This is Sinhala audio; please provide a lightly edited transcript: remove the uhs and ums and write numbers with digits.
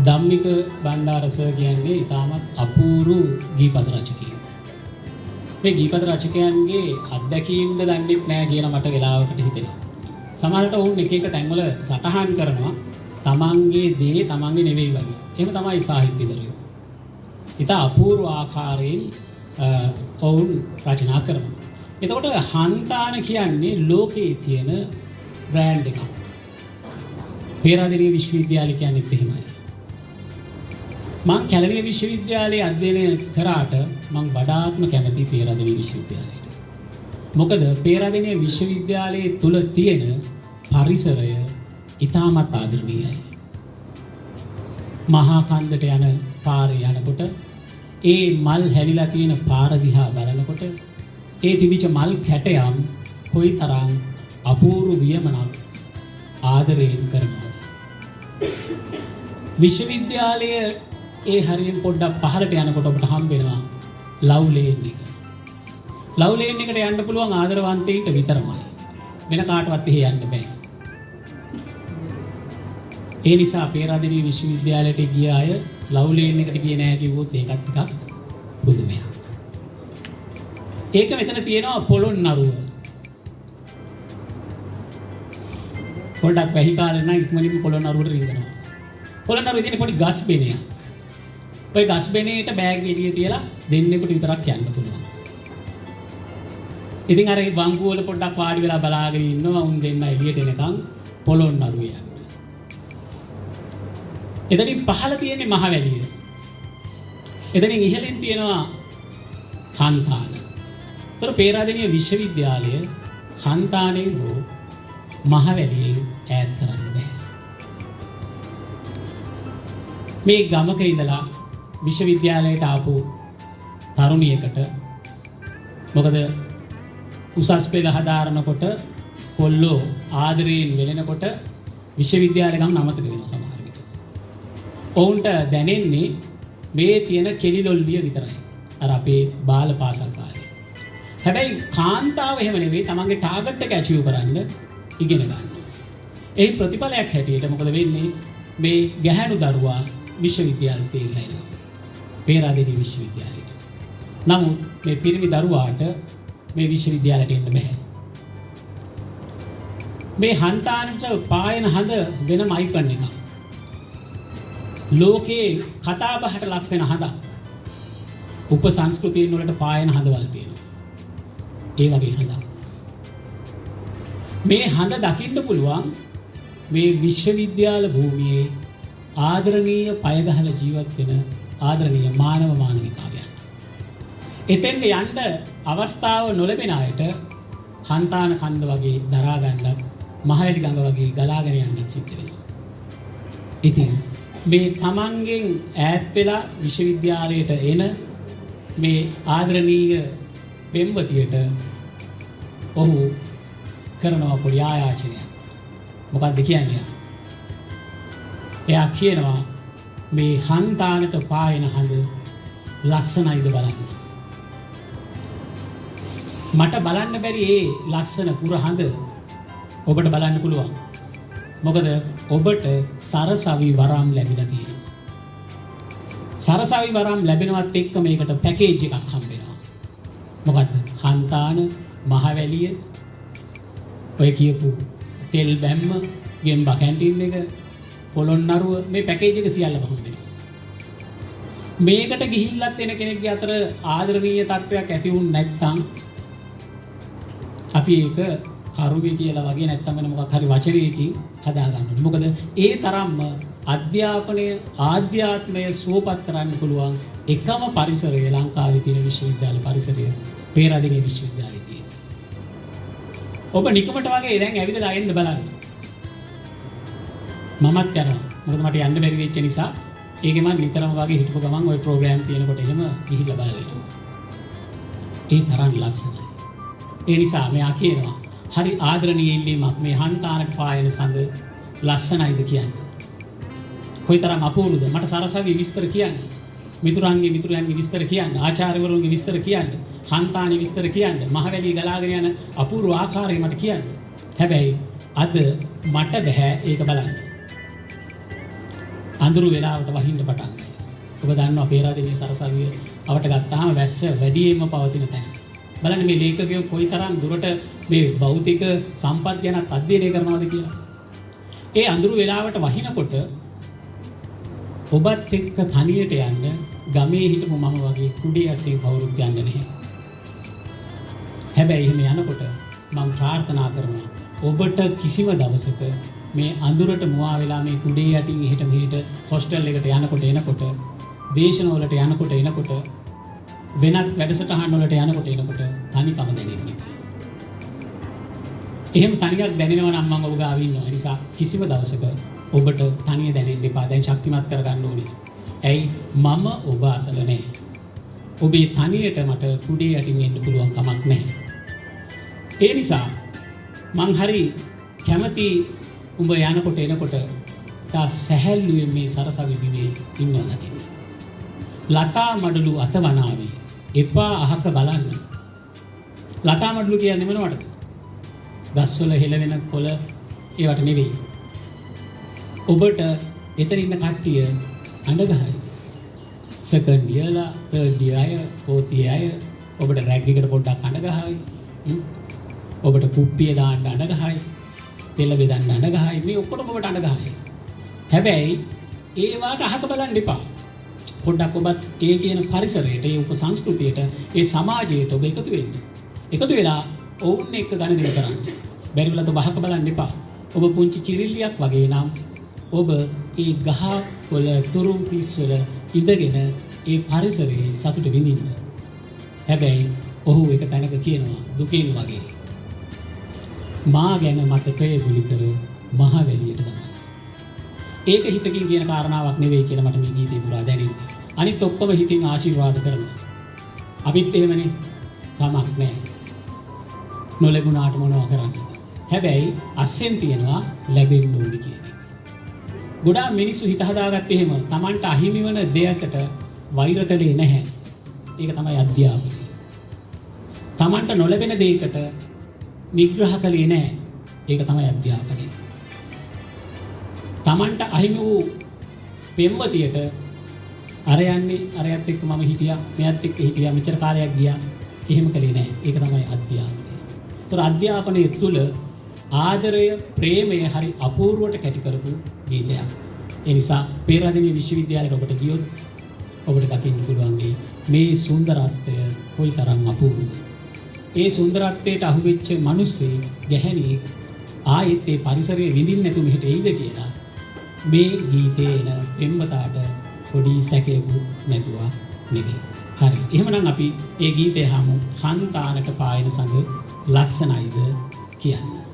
ධම්මික බණ්ඩාර සර් කියන්නේ ඉතාමත් අපූර්ව ගීපද රචකයෙක්. මේ ගීපද රචකයන්ගේ අත්දැකීම්ද දන්නේ නැහැ කියලා මට වෙලාවකට හිතෙනවා. සමහරවිට වුන් එක එක තැන්වල සටහන් කරනවා තමන්ගේ දේ තමන්ගේ නෙවෙයි වගේ. එහෙම තමයි සාහිත්‍යදරයෝ. ඉතා අපූර්ව ආකාරයෙන් ඔවුන් රචනා කරනවා. එතකොට හන්තාන කියන්නේ ලෝකයේ තියෙන බ්‍රෑන්ඩ් එකක්. පේරාදෙණිය විශ්වවිද්‍යාලය කියන්නේත් එහෙමයි. මම කැලණිය විශ්වවිද්‍යාලයේ අධ්‍යයනය කරාට මම වඩාත්ම කැමති පේරාදෙණිය විශ්වවිද්‍යාලයට. මොකද පේරාදෙණිය විශ්වවිද්‍යාලයේ තුල තියෙන පරිසරය ඉතාමත් ආදරණීයයි. මහා කන්දට යන පාරේ යනකොට ඒ මල් හැලිලා තියෙන පාර දිහා බලනකොට ඒ තිබිච්ච මල් කැටයම් කොයිතරම් අපූර්ව වියමනක් ආදරයෙන් කරනවා. විශ්වවිද්‍යාලයේ ඒ හරියෙන් පොඩ්ඩක් පහළට යනකොට ඔබට හම්බ වෙනවා ලව් ලේන් එක. ලව් ලේන් එකට යන්න පුළුවන් ආදරවන්තයින්ට විතරමයි. වෙන කාටවත් එහෙ යන්න බෑ. ඒ නිසා පේරාදෙණිය විශ්වවිද්‍යාලයට ගිය අය ලව් ලේන් එකට ගියේ නැහැ කිව්වොත් ඒකත් ටිකක් පුදුමයක්. ඒක මෙතන තියෙනවා පොළොන්නරුව. පොඩ්ඩක් වැහි කාලේ නම් ඉක්මනින්ම පොළොන්නරුවට රිංගනවා. පොළොන්නරුවේ තියෙන පොඩි ගස් බෙනයක්. ඔය ගස් බෙනේට බෑග් එළිය තියලා දෙන්නෙකුට විතරක් යන්න පුළුවන්. ඉතින් අර වංගු වල පොඩ්ඩක් වාඩි වෙලා බලාගෙන ඉන්නවා උන් දෙන්න එළියට එනකන් පොළොන්නරුවේ යන්න. එතනින් පහළ තියෙන්නේ මහවැලිය. එතනින් ඉහළින් තියෙනවා හන්තාන. ඒතර පේරාදෙණිය විශ්වවිද්‍යාලය හන්තානෙන් හෝ මහවැලියෙන් ඈත් කරන්න බෑ. මේ ගමක ඉඳලා විශ්වවිද්‍යාලයට ආපු තරුණියකට මොකද උසස් පෙළ හදාරනකොට කොල්ලෝ ආදරයෙන් වෙලෙනකොට විශ්වවිද්‍යාලය ගම නමතක වෙනවා සමහර විට. ඔවුන්ට දැනෙන්නේ මේ තියෙන කෙලිලොල්ලිය විතරයි. අර අපේ බාල පාසල් කාලේ. හැබැයි කාන්තාව එහෙම නෙවෙයි තමන්ගේ ටාගට් එක ඇචීව් කරන්න ඉගෙන ගන්න. ඒ ප්‍රතිඵලයක් හැටියට මොකද වෙන්නේ? මේ ගැහැණු දරුවා විශ්වවිද්‍යාලයට එනවා. පේරාදෙණිය විශ්වවිද්‍යාලයට. නමුත් මේ පිරිමි දරුවාට මේ විශ්වවිද්‍යාලයට එන්න බෑ. මේ හන්තානට පායන හඳ වෙනම අයිකන් එකක්. ලෝකේ කතා බහට ලක් වෙන හඳක්. උපසංස්කෘතියන් වලට පායන හඳවල් තියෙනවා. ඒ වගේ හඳක්. මේ හඳ දකින්න පුළුවන් මේ විශ්වවිද්‍යාල භූමියේ ආදරණීය පයගහල ජීවත් වෙන ආදරණීය මානව මානවිකාවයන්. එතෙන්ට යන්න අවස්ථාව නොලැබෙන අයට හන්තාන කන්ද වගේ දරා ගන්නත් මහවැලි ගඟ වගේ ගලාගෙන යන්නත් සිද්ධ වෙනවා. ඉතින් මේ තමන්ගෙන් ඈත් වෙලා විශ්වවිද්‍යාලයට එන මේ ආදරණීය පෙම්වතියට ඔහු කරනවා පොඩි ආයාචනයක්. මොකක්ද කියන්නේ? එයා කියනවා මේ හන්තානට පායන හඳ ලස්සනයිද බලන්න. මට බලන්න බැරි ඒ ලස්සන පුර හඳ ඔබට බලන්න පුළුවන්. මොකද ඔබට සරසවි වරම් ලැබිලා තියෙනවා. සරසවි වරම් ලැබෙනවත් එක්ක මේකට පැකේජ් එකක් හම්බ වෙනවා. මොකද්ද? හන්තාන, මහවැලිය, ඔය කියපු තෙල් බැම්ම, ගෙම්බා කැන්ටින් එක, පොළොන්නරුව මේ පැකේජ් එක සියල්ලම හම්බ වෙනවා. මේකට ගිහිල්ලත් එන කෙනෙක්ගේ අතර ආදරණීය තත්වයක් ඇති වුණ නැත්නම් අපි ඒක කරුමේ කියලා වගේ නැත්නම් වෙන මොකක් හරි වචනයකින් හදා ගන්න ඕනේ. මොකද ඒ තරම්ම අධ්‍යාපනය ආධ්‍යාත්මය සුවපත් කරන්න පුළුවන් එකම පරිසරය ලංකාවේ තියෙන විශ්වවිද්‍යාල පරිසරය පේරාදෙණිය විශ්වවිද්‍යාලයේ තියෙන. ඔබ නිකමට වගේ දැන් ඇවිදලා එන්න බලන්න. මමත් යනවා. මොකද මට යන්න බැරි වෙච්ච නිසා ඒකේ මම නිතරම වගේ හිටපු ගමන් ওই ප්‍රෝග්‍රෑම් තියෙනකොට එහෙම ගිහිල්ලා බලනවා. ඒ තරම් ලස්සනයි. ඒ නිසා මෙයා කියනවා හරි ආදරණීය ඉල්ලීමක් මේ හන්තානට පායන සඳ ලස්සනයිද කියන්නේ. කොයිතරම් අපූර්වද? මට සරසවි විස්තර කියන්න. මිතුරන්ගේ විස්තර කියන්න. ආචාර්යවරුන්ගේ විස්තර කියන්න. හන්තානි විස්තර කියන්න. මහවැලි ගලාගෙන යන අපූර්ව ආකාරය මට කියන්න. හැබැයි අද මට බෑ ඒක බලන්න. අඳුරු වෙලාවට වහින්න පටන් ගන්නවා. ඔබ දන්නවා පේරාදෙණිය සරසවිය අවට ගත්තාම වැස්ස වැඩියෙන්ම පවතින තැන. බලන්න මේ ලේඛකයෝ කොයිතරම් දුරට මේ භෞතික සම්පත් ගැන අධ්‍යයනය කරනවද කියලා. ඒ අඳුරු වෙලාවට වහිනකොට ඔබත් එක්ක තනියට යන්න ගමේ හිටපු මම වගේ කුඩේ ඇස්සේ කවුරුත් යන්නේ නැහැ. හැබැයි එහෙම යනකොට මම ප්‍රාර්ථනා කරනවා ඔබට කිසිම දවසක මේ අඳුරට මුවා වෙලා මේ කුඩේ යටින් එහෙට මෙහෙට හොස්ටල් එකට යනකොට එනකොට දේශනවලට යනකොට එනකොට වෙනත් වැඩසටහන් වලට යනකොට එනකොට තනිකම දැනෙන්නේ. එහෙම තනියක් දැනෙනවා නම් මම ඔබ ගාව ඉන්නවා. ඒ නිසා කිසිම දවසක ඔබට තනිය දැනෙන්න එපා. දැන් ශක්තිමත් කරගන්න ඕනේ. ඇයි මම ඔබ අසල නැහැ. ඔබේ තනියට මට කුඩේ යටින් එන්න පුළුවන් කමක් නැහැ. ඒ නිසා මං හරි කැමති උඹ යනකොට එනකොට තා සැහැල්ලුවෙන් මේ සරසවි බිමේ ඉන්නවා දකින්න. ලතා මඩලු අතවනාවේ එපා අහක බලන්න. ලතා මඩලු කියන්නේ මොනවටද? ගස්වල හෙලවෙන කොළ ඒවට නෙවෙයි. ඔබට එතන ඉන්න කට්ටිය අඬ ගහයි. සෙකන්ඩ් ඉයර්ලා, තර්ඩ් ඉයර් අය, ෆෝර්ත් ඉයර් අය ඔබට රැග් එකට පොඩ්ඩක් අඬ ගහයි. ඔබට කුප්පිය දාන්න අඬ ගහයි. තෙල බෙදන්න අඬ ගහයි. මේ ඔක්කොම ඔබට අඬ ගහයි. හැබැයි ඒවට අහක බලන්න එපා. පොඩ්ඩක් ඔබත් ඒ කියන පරිසරයට, ඒ උපසංස්කෘතියට, ඒ සමාජයට ඔබ එකතු වෙන්න. එකතු වෙලා ඔවුන් එක්ක ගනුදෙනු කරන්න. බැරි වෙලාවට ඔබ අහක බලන්න එපා. ඔබ පුංචි කිරිල්ලියක් වගේ නම් ඔබ ඒ ගහ වල තුරුම් පිස්සවල ඉඳගෙන ඒ පරිසරයේ සතුට විඳින්න. හැබැයි ඔහු එක තැනක කියනවා දුකෙන් වගේ. මා ගැන මතකය ගුලි කර මහ වැලියට තමයි. ඒක හිතකින් කියන කාරණාවක් නෙවෙයි කියලා මට මේ ගීතේ පුරා දැනෙන්නේ. අනිත් ඔක්කොම හිතින් ආශිර්වාද කරනවා. අපිත් එහෙමනේ. කමක් නැහැ. නොලැබුණාට මොනවා කරන්නේ. හැබැයි අස්සෙන් තියනවා ලැබෙන්න ඕනේ කියන එක. ගොඩාක් මිනිස්සු හිත හදාගත්තේ එහෙම Tamanට අහිමි වෙන දෙයකට වෛර කළේ නැහැ. ඒක තමයි අධ්‍යාපනය. Tamanට නොලැබෙන දෙයකට නිග්‍රහ කළේ නැහැ. ඒක තමයි අධ්‍යාපනය. Tamanට අහිමි වූ පෙම්වතියට අර යන්නේ අරයත් එක්ක මම හිටියා, මෙයත් එක්ක හිටියා, මෙච්චර කාලයක් ගියා. එහෙම කළේ නැහැ. ඒක තමයි අධ්‍යාපනය. ඒතර අධ්‍යාපනයේ තුල ආදරය, ප්‍රේමය හරි අපූර්වට කැටි කරපු ගීතයක්. ඒ නිසා පේරාදෙණිය විශ්වවිද්‍යාලයට ඔබට ගියොත් ඔබට දකින්න පුළුවන් මේ සුන්දරත්වය කොයිතරම් අපූර්වද. ඒ සුන්දරත්වයට අහුවෙච්ච මිනිස්සේ ගැහැණියෙක් ආයෙත් ඒ පරිසරයේ විඳින්න නැතුව මෙහෙට එයිද කියලා මේ ගීතේ එන පෙම්වතාට පොඩි සැකයකුත් නැතුව නෙවෙයි. හරි. එහෙමනම් අපි ඒ ගීතය හමු හන්තානක පායන සඳ ලස්සනයිද කියන්නේ.